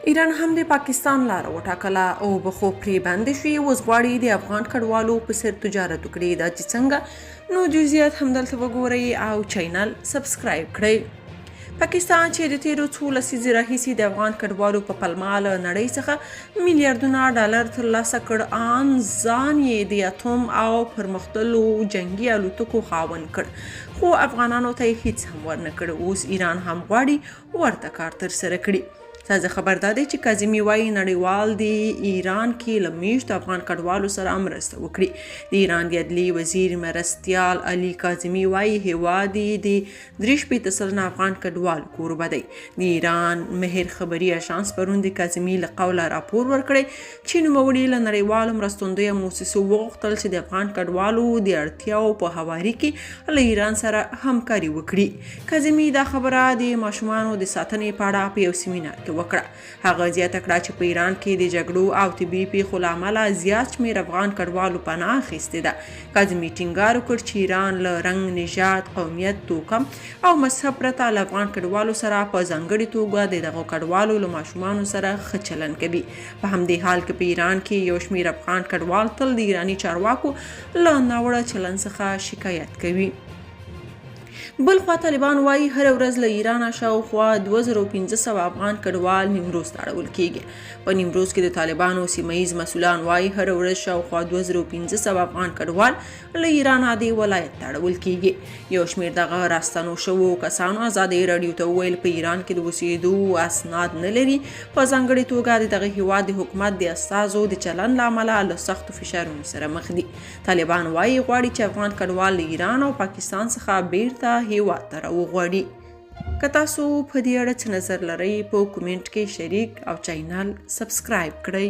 ایران هم د پاکستان لاره وټاکله او بخو پرې بندې شوې. اوس غواړي د افغان کډوالو په سر تجارت وکړي. دا چې څنګه، نو جزئیات همدلته وګورئ او چینل سبسکرایب کړئ. پاکستان چې د تیرو څو لسیزې راهیسې د افغان کډوالو په پلمه له نړۍ څخه میلیارډونه ډالر ترلاسه کړ، ان ځان یې د اتوم او پرمختللو جنګي الوتکو خاوند کړ، خو افغانانو ته یې هیڅ هم ورنه کړ. اوس ایران هم غواړي ورته کار ترسره کړي. تازه خبر دا دی چې کاظمي وایي نړیوال د ایران کې له میشتو افغان کډوالو سره مرسته وکړي. د ایران د عدلیې وزیر مرستیال علي کاظمي وایي هیواد یې د 3 سلنه افغان کډوالو کوربه دی. د ایران مهر خبري اژانس پرون د کاظمي له قوله راپور ورکړی چې نوموړي له نړیوالو مرستندویه موسسو وغوښتل چې د افغان کډوالو د اړتیاو په هواري کې له ایران سره همکاري وکړي. کاظمي دا خبره د ماشومانو د ساتنې په اړه په یو سیمینار کې وکړه. هغه زیاته کړه چې په ایران کې د جګړو او طبي پیښو له امله زیات شمېر افغان کډوالو پناه اخیستې ده. کاظمي ټینګار وکړ چې ایران له رنګ، نژاد، قومیت، توکم او مذهب پرته له افغان کډوالو سره په ځانګړې توګه د دغو کډوالو له ماشومانو سره ښه چلند کوي. په همدې حال کې په ایران کې یو شمېر افغان کډوال تل د ایراني چارواکو له ناوړه چلند څخه شکایت کوي. بل خوا طالبانو وایي هر ورځ له ایران شاوخوا 2500 افغان کډوال نیمروز ته اړول کیږي. په نیمروز کې د طالبانو سیمهیز مسؤلان وایي هر ورځ شاوخوا 2500 افغان کډوال له ایران د ولایت ته اړول کیږي. یو شمېر دغه راستنو شوو کسانو ازادي راډیو ته وویل په ایران کې د اوسېدو اسناد نه لري. په ځانګړې توګه د دغه هیواد د حکومت د استازو د چلند له امله له سختو فشارونو سره مخ دي. طالبان وایي غواړي چې افغان کډوال له ایران او پاکستان څخه بیرته هیواد ته راوغواړي. که تاسو په دې اړه څه نظر لرئ په کومنټ کې شریک او چینل سبسکرایب کړئ.